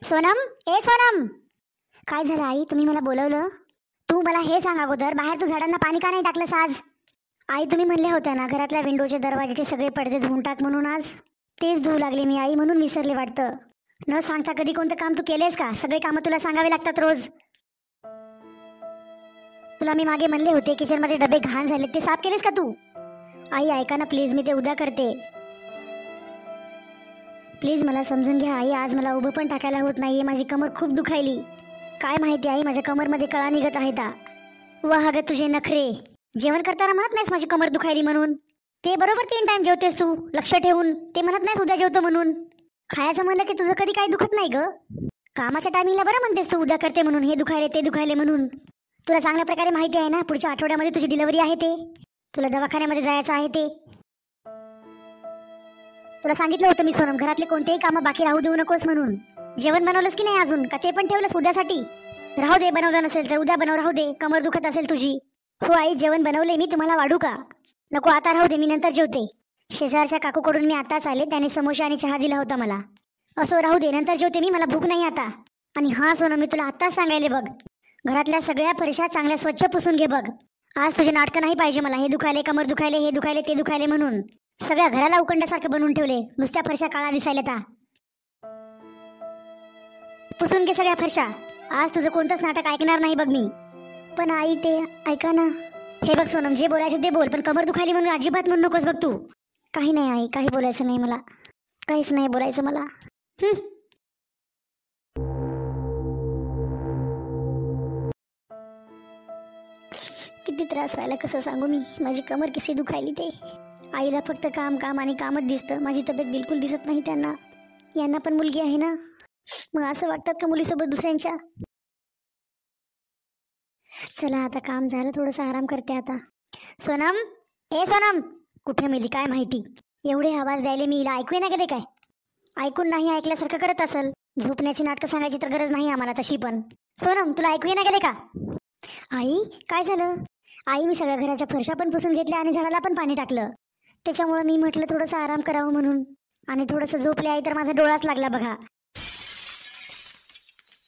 सोनम, ए सोनम, काय झालं आई? तुम्ही मला बोलवलं? तू मला हे सांग अगोदर, बाहेर तू झाडांना पाणी का नाही टाकलंस आज? आई तुम्ही म्हणल्या होत्या ना घरातल्या विंडोचे दरवाजाचे सगळे पडदे धुवून टाक म्हणून, आज तेच धुवू लागले मी आई, म्हणून विसरले वाटतं. न सांगता कधी कोणतं काम तू केलेस का? सगळे कामं तुला सांगावे लागतात रोज. तुला मी मागे म्हणले होते किचनमध्ये डबे घाण झाले, ते साफ केलेस का तू? आई ऐका ना प्लीज, मी ते उद्या करते. प्लीज मला समजून घ्या आई, आज मला उभं पण टाकायला होत नाहीये, माझी कमर खूप दुखायली. काय माहिती आई, माझ्या कमरमध्ये कळा निघत आहेत. वाह ग तुझे नखरे, जेवण करताना म्हणत नाहीस माझी कमर दुखायली म्हणून. ते बरोबर 3 टाइम जेवतेस तू लक्ष ठेवून, ते म्हणत नाहीस उद्या जेवतो म्हणून. खायचं म्हणलं की तुझं कधी काही दुखत नाही ग. कामाच्या टायमिंगला बरं म्हणतेस तू उद्या करते म्हणून, हे दुखायले ते दुखायले म्हणून. तुला चांगल्या प्रकारे माहिती आहे ना पुढच्या आठवड्यामध्ये तुझी डिलिव्हरी आहे, ते तुला दवाखान्यामध्ये जायचं आहे. ते तुला सांगितलं होतं मी सोनम, घरातले कोणतेही कामं बाकी राहू देऊ नकोस म्हणून. जेवण बनवलंस की नाही अजून, का ते पण ठेवलंस उद्यासाठी? राहू दे, बनवलं नसेल तर उद्या बनव, राहू दे, कमर दुखत असेल तुझी. हो आई, जेवण बनवले मी, तुम्हाला वाढू का? नको आता राहू दे, मी नंतर जेवते. शेजारच्या काकूकडून मी आताच आले, त्याने समोसा आणि चहा दिला होता मला. असो राहू दे, नंतर जेवते मी, मला भूक नाही आता. आणि हा सोनम, मी तुला आत्ताच सांगायले बघ, घरातल्या सगळ्या फरशा चांगल्या स्वच्छ पुसून घे बघ. आज तुझे नाटकं नाही पाहिजे मला, हे दुखायले कमर दुखायले, हे दुखायले ते दुखायले म्हणून. सगळ्या घराला उकंड्यासारखं बनवून ठेवले, नुसत्या फरशा काळा दिसायला. ता पुसून घे सगळ्या फरशा, आज तुझं कोणतंच नाटक ऐकणार नाही बघ मी. पण आई ते ऐका ना. हे बघ सोनम, जे बोलायचं ते बोल, पण कमर दुखायली म्हणून अजिबात म्हणू नकोस बघ तू. काही नाही आई, काही बोलायचं नाही मला, काहीच नाही बोलायचं मला. किती त्रास व्हायला कसं सांगू मी, माझी कमर कशी दुखायली ते. आईला फक्त काम काम आणि कामच दिसतं, माझी तब्येत बिलकुल दिसत नाही त्यांना. यांना पण मुलगी आहे ना, मग असं वागतात का मुलीसोबत दुसऱ्यांच्या? चला आता काम झालं, थोडंसं आराम करते आता. सोनम, ए सोनम, कुठे मेली काय माहिती? एवढे आवाज द्यायले मी, हिला ऐकू ना गेले काय? ऐकून नाही ऐकल्यासारखं करत असेल. झोपण्याची नाटकं सांगायची तर गरज नाही आम्हाला तशी पण. सोनम, तुला ऐकू ना गेले का? आई काय झालं? आई मी सगळ्या घराच्या फरशा पण पुसून घेतल्या आणि झाडाला पण पाणी टाकलं, त्याच्यामुळे मी म्हटलं थोडंसं आराम करावं म्हणून. आणि थोडंसं झोपले आई तर माझा डोळाच लागला बघा.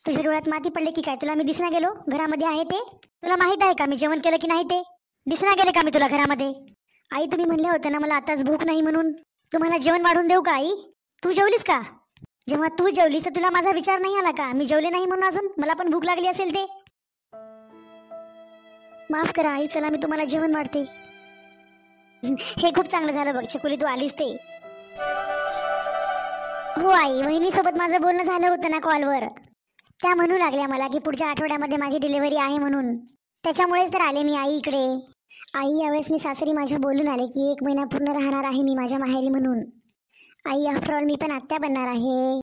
तुझ्या डोळ्यात माती पडले की काय? तुला मी दिसना गेलो घरामध्ये आहे ते? तुला माहित आहे का मी जेवण केलं की नाही ते? दिसना गेले का मी तुला घरामध्ये? आई तुम्ही म्हणले होते ना मला आताच भूक नाही म्हणून, तुम्हाला जेवण वाढून देऊ का आई? तू जेवलीस का? जेव्हा तू जेवलीस तर तुला माझा विचार नाही आला का मी जेवले नाही म्हणून? अजून मला पण भूक लागली असेल ते. माफ करा आई, चला मी तुम्हाला जेवण वाढते. हे खूप चांगलं झालं बघ चकुली, तू आलीस ते. हो आई, वहिनीसोबत माझं बोलणं झालं होतं ना कॉलवर, त्या म्हणू लागल्या मला की पुढच्या आठवड्यामध्ये माझी डिलिव्हरी आहे म्हणून, त्याच्यामुळेच तर आले मी आई इकडे. आई यावेळेस मी सासरी माझ्या बोलून आले की 1 महिना पूर्ण राहणार आहे मी माझ्या माहेरी म्हणून. आई आफ्टरऑल मी पण आत्या बनणार आहे.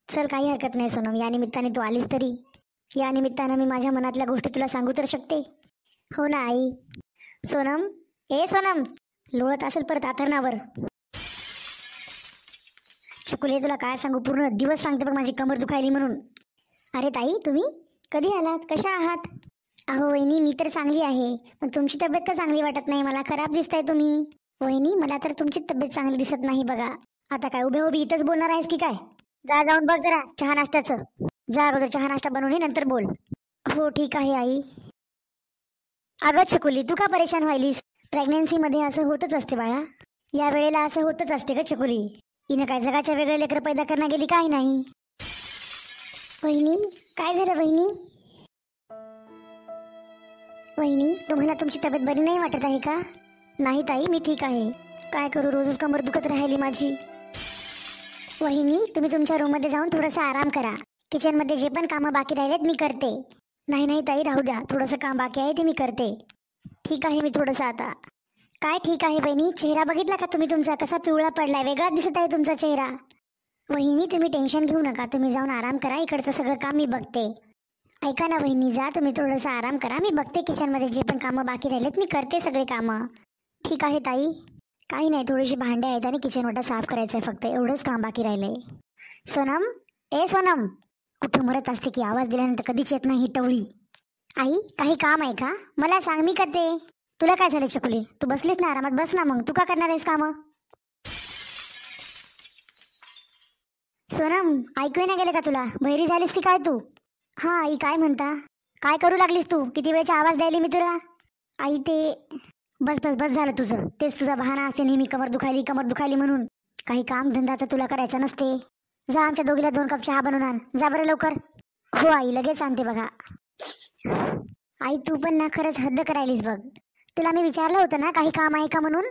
चल काही हरकत नाही सोनम, या निमित्ताने तू आलीस तरी. या निमित्तानं मी माझ्या मनातल्या गोष्टी तुला सांगू तर शकते. हो ना आई. सोनम, ए सोनम, लोळत असेल परत आथरणावर. चकुले तुला काय सांगू, पूर्ण दिवस सांगते बघ माझी कमर दुखायली म्हणून. अरे ताई तुम्ही कधी आलात? कशा आहात? अहो वहिनी मी तर चांगली आहे, पण तुमची तब्येत तर चांगली वाटत नाही मला, खराब दिसताय तुम्ही. वहिनी मला तर तुमची तब्येत चांगली दिसत नाही बघा. आता काय उभे उभी इथंच बोलणार आहेस की काय? जा जाऊन बघ जरा चहा नाश्त्याचं, जा अगोदर चहा नाश्ता बनवून नंतर बोल. हो ठीक आहे आई. अगं चकुली तू का परेशान व्हायलीस? प्रेग्नेन्सी मध्ये असं होतच असते बाळा, या वेळेला असं होतच असते का चकुली? हिनं काय जगाच्या वेगळे लेकरं पैदा करणं गेली काही नाही. वहिनी काय झालं वहिनी? वहिनी तुम्हाला तुमची तब्येत बरी नाही वाटत आहे का? नाही ताई मी ठीक आहे. काय करू, रोजच कमर दुखत राहिली माझी. वहिनी तुम्ही तुमच्या रूम मध्ये जाऊन थोडंसं आराम करा, किचन मध्ये जे पण कामं बाकी राहिलेत मी करते. नाही नाही ताई राहू द्या, थोडंसं काम बाकी आहे ते मी करते. ठीक आहे मी थोडंसं आता. काय ठीक आहे बहिणी, चेहरा बघितला का तुम्ही तुमचा कसा पिवळा पडलाय, वेगळा दिसत आहे तुमचा चेहरा. वहिनी तुम्ही टेन्शन घेऊ नका, तुम्ही जाऊन आराम करा, इकडचं सगळं काम मी बघते. ऐका ना वहिनी, जा तुम्ही थोडंसं आराम करा, मी बघते किचन मध्ये जे पण कामं बाकी राहिलेत मी करते सगळे कामं. ठीक आहे ताई. काही नाही, थोडीशी भांडे आहेत आणि किचन वाटा साफ करायचं आहे, फक्त एवढंच काम बाकी राहिलंय. सोनम, ए सोनम, कुठं मरत असते की आवाज दिल्यानंतर कधीच येत नाही टवळी. आई काही काम आहे का? मला सांग मी करते. तुला काय झालं चकुले, तू बसलीस ना आरामात, बस ना मग, तू का करणार आहेस काम? सोनम, ऐकू नाही गेले का तुला? बहिरी झालीस की काय तू? हा आई, काय म्हणता? काय करू लागलीस तू? किती वेळचा आवाज द्यायली मी तुला? आई ते बस बस बस झालं तुझं. तेच तुझा बहाणा असते नेहमी, कमर दुखायली म्हणून. काही काम धंदा तर तुला करायचा नसते. जा आमच्या दोघीला 2 कप चहा बनवून आण. जा बरं लवकर. हो आई, लगेच आणते बघा. आई तू पण ना खरंच हद्द करायलीस बघ. तुला मी विचारलं होतं ना काही काम आहे का म्हणून.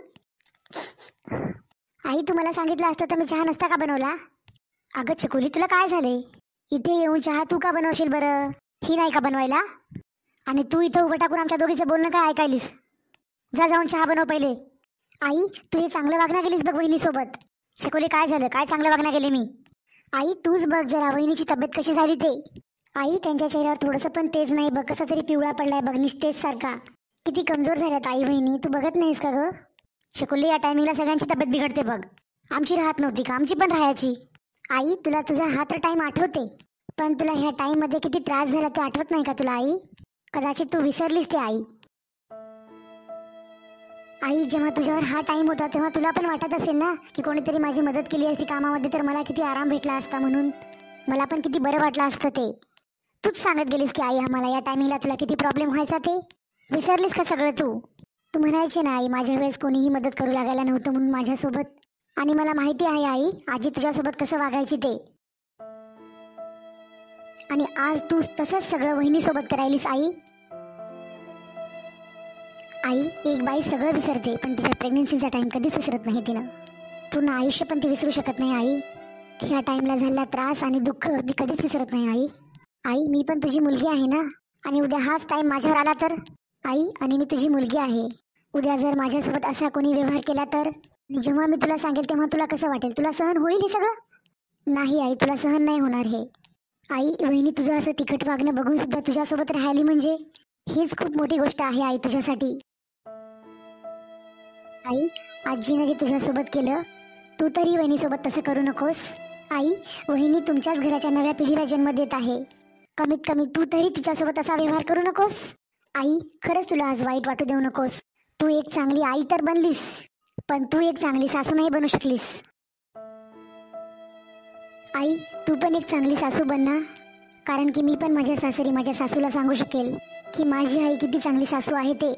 आई तू मला सांगितलं असतं तर मी चहा नसता का बनवला? अगं छकुली, तुला काय झाले? इथे येऊन चहा तू का बनवशील बरं? ही नाही का बनवायला? आणि तू इथं उभं टाकून आमच्या दोघीचं बोलणं काय ऐकायलीस? जा जाऊन चहा बनव पहिले. आई तू हे चांगलं वागणं गेलीस बघ वहिनीसोबत. छकुली काय झालं? काय चांगलं वागणं गेले मी? आई तूच बघ जरा वहिनीची तब्येत कशी झाली ते. आई त्यांच्या चेहऱ्यावर थोडंसं पण तेज नाही बघ, कसा तरी पिवळा पडलाय बघ, निस्तेज सारखा. किती कमजोर झाल्यात आई वहिनी, तू बघत नाहीस का ग? छकुली या टायमिंगला सगळ्यांची तब्येत बिघडते बघ. आमची राहत नव्हती का? आमची पण राहायची. आई तुला तुझा हा तर टाइम आठवते, पण तुला ह्या टाइम मध्ये किती त्रास झाला ते आठवत नाही का तुला आई? कदाचित तू विसरलीस ते आई. आई जेव्हा तुझ्यावर हा टाइम होता तेव्हा तुला पण वाटत असेल ना की कोणीतरी माझी मदत केली असती कामामध्ये तर मला किती आराम भेटला असता, म्हणून मला पण किती बरं वाटलं असतं ते. तूच सांगत गेलीस की आई आम्हाला या टायमिंगला तुला किती प्रॉब्लेम व्हायचा ते. विसरलीस का सगळं तू? तू म्हणायचे ना आई माझ्या वेळेस कोणीही मदत करू लागायला नव्हतं म्हणून माझ्यासोबत. आणि मला माहिती आहे आई आजी तुझ्यासोबत कसं वागायची ते. आणि आज तू तसंच सगळं वहिनीसोबत करायलीस आई. आई एक बाई सगळं विसरते पण तिच्या प्रेग्नन्सीचा टाइम कधीच विसरत नाही तिनं. पूर्ण आयुष्य पण ती विसरू शकत नाही आई. ह्या टाइमला झालेला त्रास आणि दुःख ती कधीच विसरत नाही आई. आई मी पण तुझी मुलगी आहे ना, आणि उद्या हाच टाइम माझ्यावर आला तर? आई आणि मी तुझी मुलगी आहे. उद्या जर माझ्यासोबत असा कोणी व्यवहार केला तर? जेव्हा मी तुला सांगेल तेव्हा तुला कसं वाटेल? तुला सहन होईल हे सगळं? नाही आई, तुला सहन नाही होणार हे. आई वहिनी तुझं असं तिखट वागणं बघून सुद्धा तुझ्यासोबत राहिली म्हणजे हीच खूप मोठी गोष्ट आहे आई तुझ्यासाठी. आई आजीनं जे तुझ्यासोबत केलं तू तरी वहिनीसोबत तसं करू नकोस. आई वहिनी तुमच्याच घराच्या नव्या पिढीला जन्म देत आहे. कमीत कमी तू तरी तिच्यासोबत असा व्यवहार करू नकोस. आई खरंच तुला आज वाईट वाटू देऊ नकोस. तू एक चांगली आई तर बनलीस, पण तू एक चांगली सासू नाही बनू शकलीस. आई तू पण एक चांगली सासू बन ना, कारण की मी पण माझ्या सासरी माझ्या सासूला सांगू शकेल की माझी आई किती चांगली सासू आहे ते.